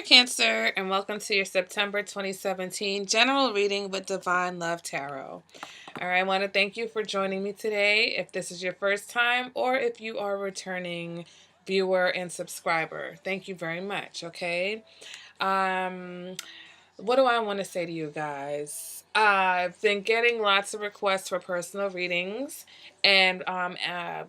Cancer, and welcome to your September 2017 general reading with Divine Love Tarot. All right, I want to thank you for joining me today. If this is your first time or if you are a returning viewer and subscriber, thank you very much. Okay. Um, what do I want to say to you guys? I've been getting lots of requests for personal readings and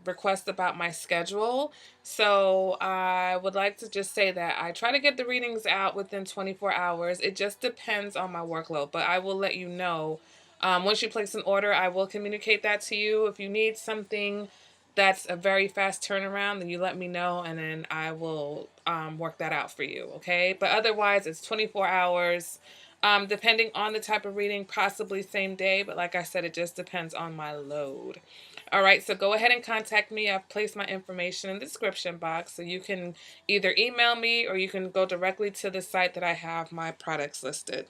requests about my schedule. So I would like to just say that I try to get the readings out within 24 hours. It just depends on my workload, but I will let you know. Once you place an order, I will communicate that to you. If you need something that's a very fast turnaround, then you let me know and then I will work that out for you, okay? But otherwise, it's 24 hours, depending on the type of reading, possibly same day, but like I said, it just depends on my load. All right, so go ahead and contact me. I've placed my information in the description box, so you can either email me or you can go directly to the site that I have my products listed.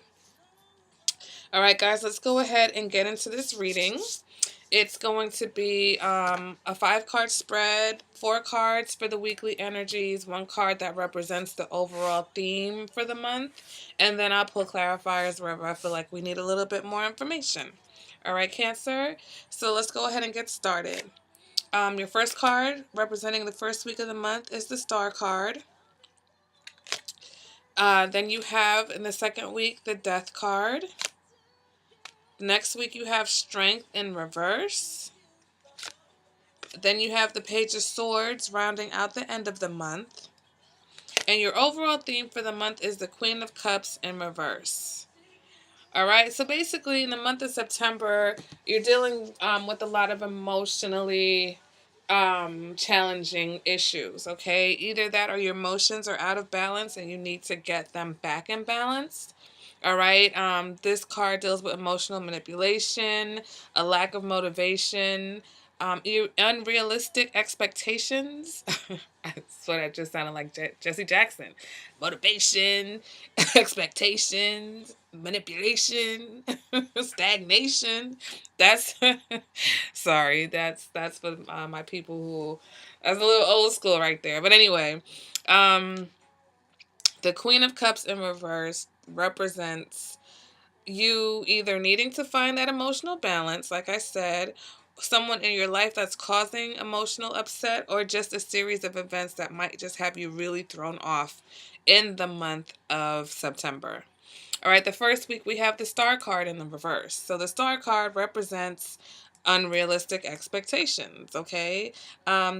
All right, guys, let's go ahead and get into this reading. It's going to be a 5-card spread, 4 cards for the weekly energies, 1 card that represents the overall theme for the month, and then I'll pull clarifiers wherever I feel like we need a little bit more information. All right, Cancer? So let's go ahead and get started. Your first card representing the first week of the month is the Star card. Then you have in the second week the Death card. Next week you have Strength in reverse. Then you have the Page of Swords rounding out the end of the month. And your overall theme for the month is the Queen of Cups in reverse. All right, so basically in the month of September, you're dealing with a lot of emotionally challenging issues, okay? Either that or your emotions are out of balance and you need to get them back in balance. All right, this card deals with emotional manipulation, a lack of motivation, unrealistic expectations. I swear that just sounded like Jesse Jackson. Motivation, expectations, manipulation, stagnation. That's sorry. That's for my people who. That's a little old school right there. But anyway, um, the Queen of Cups in reverse represents you either needing to find that emotional balance, like I said, someone in your life that's causing emotional upset, or just a series of events that might just have you really thrown off in the month of September. All right, the first week we have the Star card in the reverse. So the Star card represents unrealistic expectations, okay?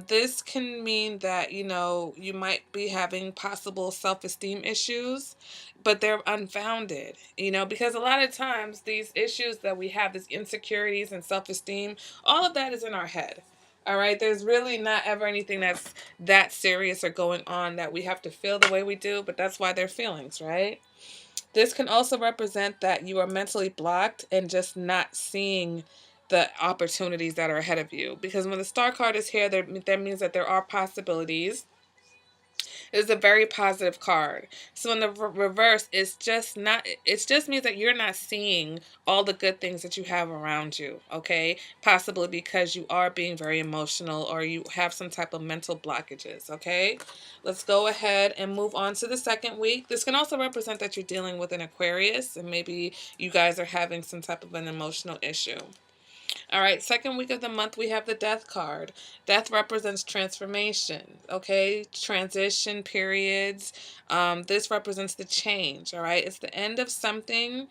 This can mean that, you might be having possible self-esteem issues, but they're unfounded, because a lot of times these issues that we have, these insecurities and self-esteem, all of that is in our head. All right, there's really not ever anything that's that serious or going on that we have to feel the way we do, but that's why they're feelings, right? This can also represent that you are mentally blocked and just not seeing the opportunities that are ahead of you. Because when the Star card is here, that means that there are possibilities. It is a very positive card. So in the reverse, it just means that you're not seeing all the good things that you have around you, okay? Possibly because you are being very emotional or you have some type of mental blockages, okay? Let's go ahead and move on to the second week. This can also represent that you're dealing with an Aquarius and maybe you guys are having some type of an emotional issue. All right, second week of the month, we have the Death card. Death represents transformation, okay? Transition periods. This represents the change, all right? It's the end of something.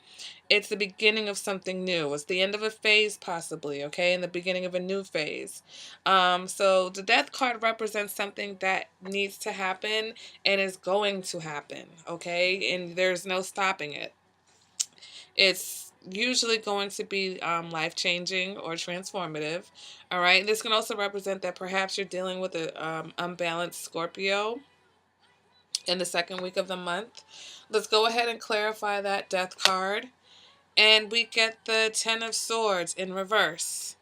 It's the beginning of something new. It's the end of a phase, possibly, okay? And the beginning of a new phase. So the Death card represents something that needs to happen and is going to happen, okay? And there's no stopping it. It's usually going to be life-changing or transformative. All right. This can also represent that perhaps you're dealing with a unbalanced Scorpio in the second week of the month. Let's go ahead and clarify that Death card. And we get the Ten of Swords in reverse.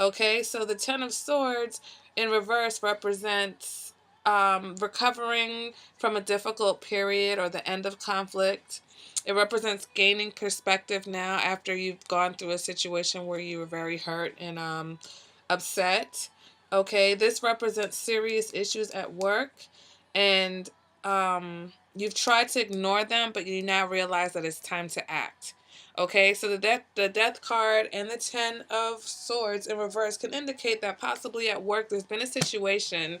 Okay, so the Ten of Swords in reverse represents recovering from a difficult period or the end of conflict. It represents gaining perspective now after you've gone through a situation where you were very hurt and upset. Okay, this represents serious issues at work and You've tried to ignore them, but you now realize that it's time to act. Okay, so the death card and the 10 of Swords in reverse can indicate that possibly at work there's been a situation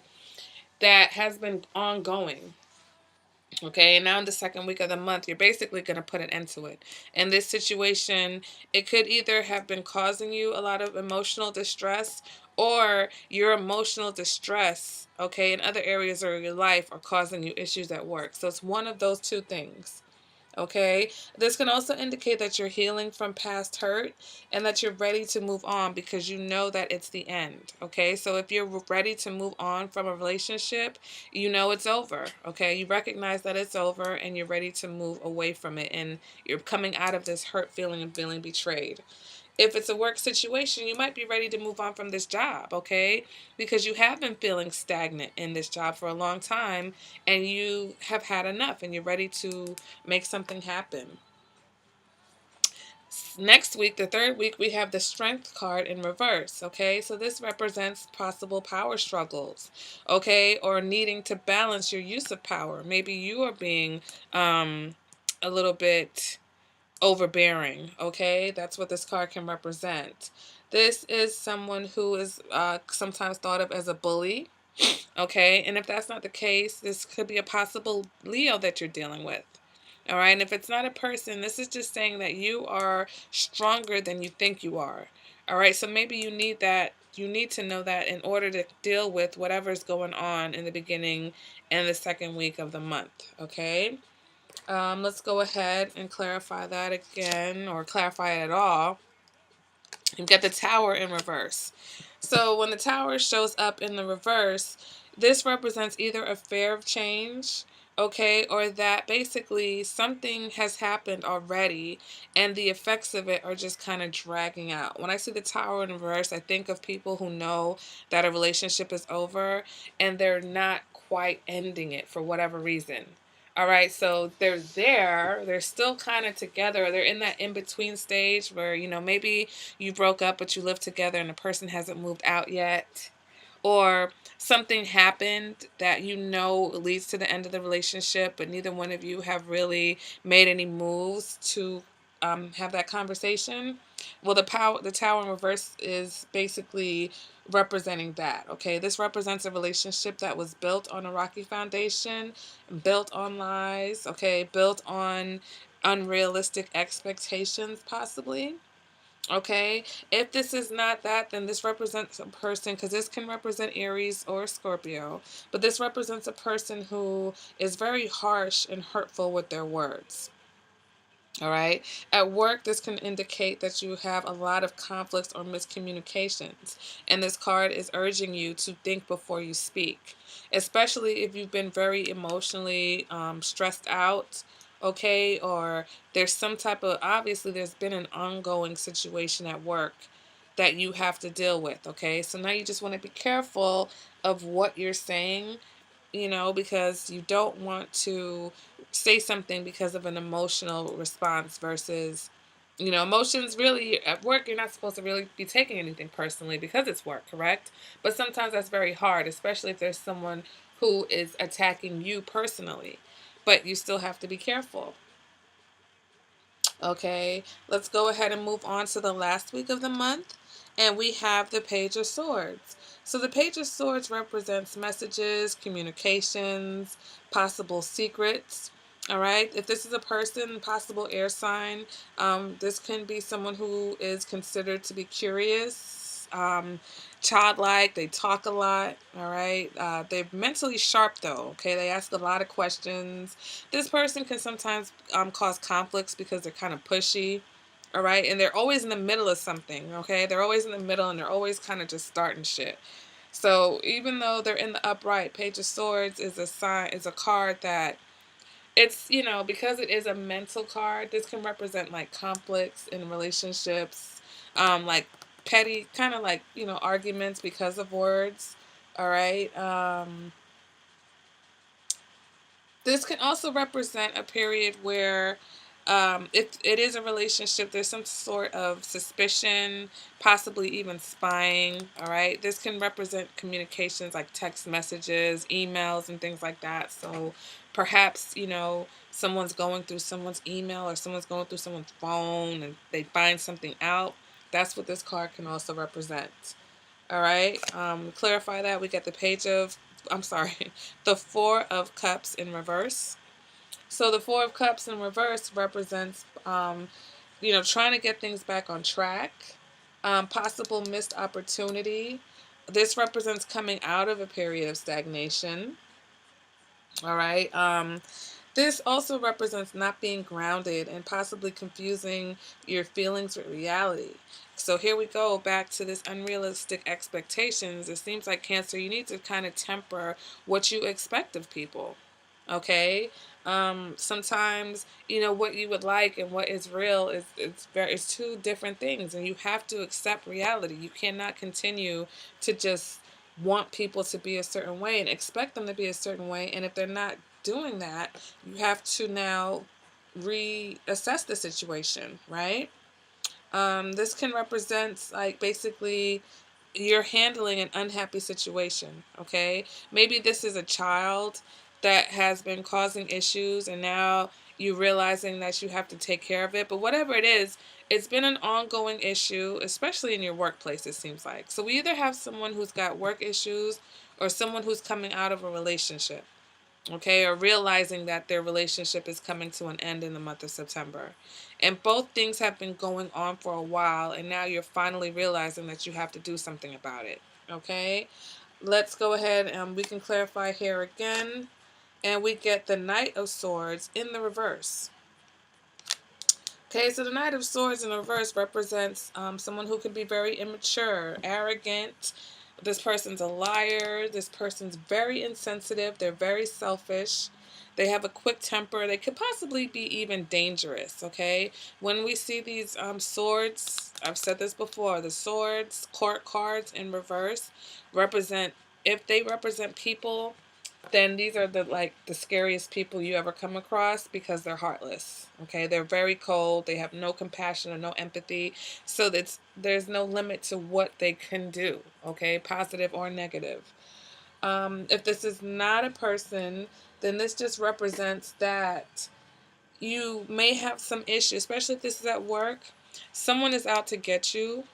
that has been ongoing. Okay, and now in the second week of the month, you're basically going to put an end to it. And this situation, it could either have been causing you a lot of emotional distress, or your emotional distress, okay, in other areas of your life are causing you issues at work. So it's one of those two things. Okay, this can also indicate that you're healing from past hurt and that you're ready to move on because you know that it's the end. Okay, so if you're ready to move on from a relationship, you know it's over. Okay, you recognize that it's over and you're ready to move away from it, and you're coming out of this hurt feeling and feeling betrayed. If it's a work situation, you might be ready to move on from this job, okay? Because you have been feeling stagnant in this job for a long time and you have had enough and you're ready to make something happen. Next week, the third week, we have the Strength card in reverse, okay? So this represents possible power struggles, okay? Or needing to balance your use of power. Maybe you are being a little bit overbearing, okay? That's what this card can represent. This is someone who is sometimes thought of as a bully, okay? And if that's not the case, this could be a possible Leo that you're dealing with. All right. And if it's not a person, this is just saying that you are stronger than you think you are. All right. So maybe you need that. You need to know that in order to deal with whatever's going on in the beginning and the second week of the month. Okay. Let's go ahead and clarify that again, or clarify it at all. You've got the Tower in reverse. So when the Tower shows up in the reverse, this represents either a fear of change, okay, or that basically something has happened already and the effects of it are just kind of dragging out. When I see the Tower in reverse, I think of people who know that a relationship is over and they're not quite ending it for whatever reason. All right, so they're still kind of together. They're in that in between stage where, maybe you broke up but you live together and the person hasn't moved out yet, or something happened that leads to the end of the relationship, but neither one of you have really made any moves to have that conversation. Well, the Tower in reverse is basically representing that. Okay, this represents a relationship that was built on a rocky foundation, built on lies. Okay, built on unrealistic expectations, possibly. Okay, if this is not that, then this represents a person, because this can represent Aries or Scorpio, but this represents a person who is very harsh and hurtful with their words. All right. At work, this can indicate that you have a lot of conflicts or miscommunications. And this card is urging you to think before you speak, especially if you've been very emotionally stressed out. Okay. Or there's some type of, obviously, there's been an ongoing situation at work that you have to deal with. Okay. So now you just want to be careful of what you're saying, because you don't want to say something because of an emotional response versus, emotions really at work, you're not supposed to really be taking anything personally because it's work, correct? But sometimes that's very hard, especially if there's someone who is attacking you personally. But you still have to be careful. Okay, let's go ahead and move on to the last week of the month. And we have the Page of Swords. So the Page of Swords represents messages, communications, possible secrets. All right, if this is a person, possible air sign, this can be someone who is considered to be curious, childlike. They talk a lot. All right, they're mentally sharp though. Okay, they ask a lot of questions. This person can sometimes cause conflicts because they're kind of pushy. All right, and they're always in the middle of something. Okay, they're always in the middle and they're always kind of just starting shit. So even though they're in the upright, Page of Swords is a card that, it's, because it is a mental card, this can represent like conflicts in relationships, like petty kind of like, arguments because of words. All right. This can also represent a period where, if it is a relationship, there's some sort of suspicion, possibly even spying. All right. This can represent communications like text messages, emails, and things like that. So Perhaps, someone's going through someone's email or someone's going through someone's phone and they find something out. That's what this card can also represent. All right. Clarify that. We get the page of, I'm sorry, the Four of Cups in reverse. So the Four of Cups in reverse represents, trying to get things back on track, possible missed opportunity. This represents coming out of a period of stagnation. All right. This also represents not being grounded and possibly confusing your feelings with reality. So here we go back to this unrealistic expectations. It seems like Cancer, you need to kind of temper what you expect of people. Okay. Sometimes what you would like and what is real is it's two different things, and you have to accept reality. You cannot continue to just want people to be a certain way and expect them to be a certain way, and if they're not doing that, you have to now reassess the situation, right? This can represent, like, basically you're handling an unhappy situation, okay? Maybe this is a child that has been causing issues and now you realizing that you have to take care of it. But whatever it is, it's been an ongoing issue, especially in your workplace, it seems like. So we either have someone who's got work issues or someone who's coming out of a relationship, okay, or realizing that their relationship is coming to an end in the month of September. And both things have been going on for a while, and now you're finally realizing that you have to do something about it, okay? Let's go ahead and we can clarify here again. And we get the Knight of Swords in the reverse. Okay, so the Knight of Swords in reverse represents someone who can be very immature, arrogant. This person's a liar. This person's very insensitive. They're very selfish. They have a quick temper. They could possibly be even dangerous, okay? When we see these swords, I've said this before, the swords, court cards in reverse represent, if they represent people, then these are the scariest people you ever come across because they're heartless. Okay, they're very cold. They have no compassion or no empathy. So there's no limit to what they can do. Okay, positive or negative. If this is not a person, then this just represents that you may have some issues, especially if this is at work. Someone is out to get you.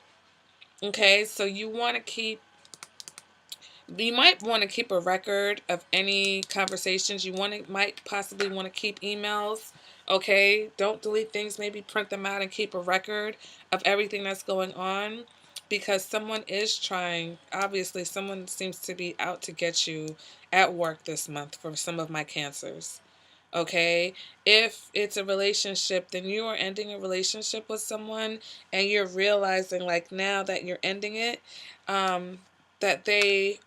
Okay, so you might want to keep a record of any conversations. Might possibly want to keep emails. Okay, don't delete things. Maybe print them out and keep a record of everything that's going on, because someone is trying. Obviously, someone seems to be out to get you at work this month for some of my Cancers. Okay, if it's a relationship, then you are ending a relationship with someone and you're realizing, like, now that you're ending it, um that they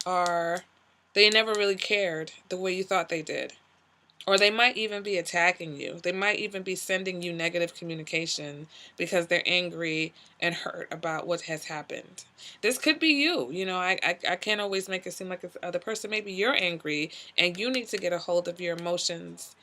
never really cared the way you thought they did. Or they might even be attacking you. They might even be sending you negative communication because they're angry and hurt about what has happened. This could be you. I can't always make it seem like it's the other person. Maybe you're angry and you need to get a hold of your emotions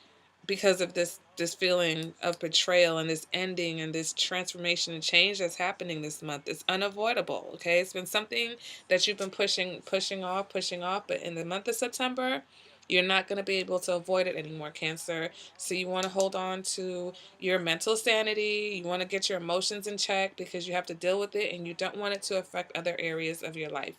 because of this feeling of betrayal and this ending and this transformation and change that's happening this month. It's unavoidable. Okay, it's been something that you've been pushing off, but in the month of September, you're not going to be able to avoid it anymore, Cancer. So you want to hold on to your mental sanity. You want to get your emotions in check because you have to deal with it and you don't want it to affect other areas of your life.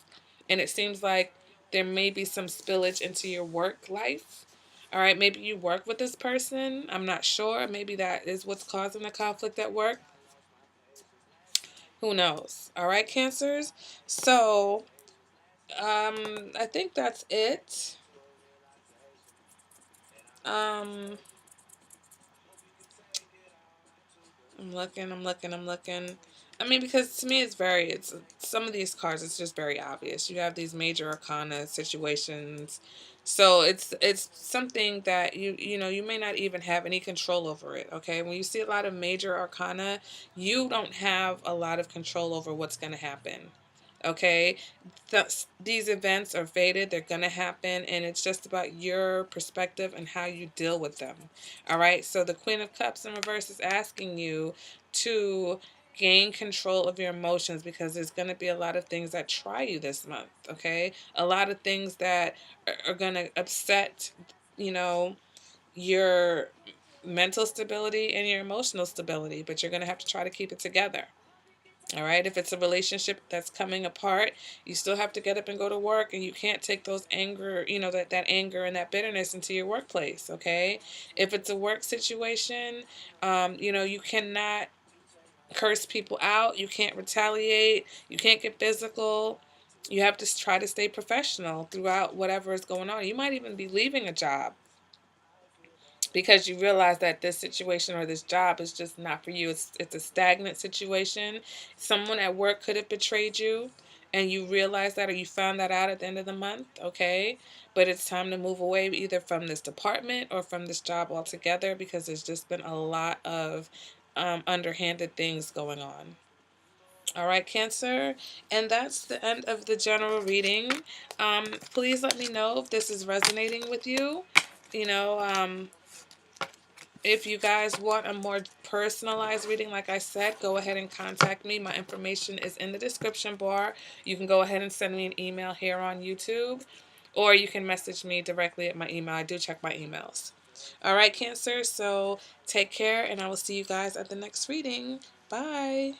And it seems like there may be some spillage into your work life. All right, maybe you work with this person. I'm not sure. Maybe that is what's causing the conflict at work. Who knows? All right, Cancers. So, I think that's it. Um, I'm looking. I mean, because to me, it's some of these cards. It's just very obvious. You have these major arcana situations, so it's something that you may not even have any control over it. Okay, when you see a lot of major arcana, you don't have a lot of control over what's going to happen. Okay, these events are fated, they're going to happen, and it's just about your perspective and how you deal with them. All right, so the Queen of Cups in reverse is asking you to gain control of your emotions because there's going to be a lot of things that try you this month. Okay, a lot of things that are going to upset, you know your mental stability and your emotional stability, but you're going to have to try to keep it together. All right. If it's a relationship that's coming apart, you still have to get up and go to work, and you can't take those anger, that anger and that bitterness into your workplace. Okay. If it's a work situation, you cannot curse people out. You can't retaliate. You can't get physical. You have to try to stay professional throughout whatever is going on. You might even be leaving a job because you realize that this situation or this job is just not for you. It's a stagnant situation. Someone at work could have betrayed you, and you realize that, or you found that out at the end of the month. Okay, but it's time to move away either from this department or from this job altogether, because there's just been a lot of underhanded things going on. All right, Cancer. And that's the end of the general reading. Please let me know if this is resonating with you. You know, if you guys want a more personalized reading, like I said, go ahead and contact me. My information is in the description bar. You can go ahead and send me an email here on YouTube, or you can message me directly at my email. I do check my emails. All right, Cancer. So take care, and I will see you guys at the next reading. Bye.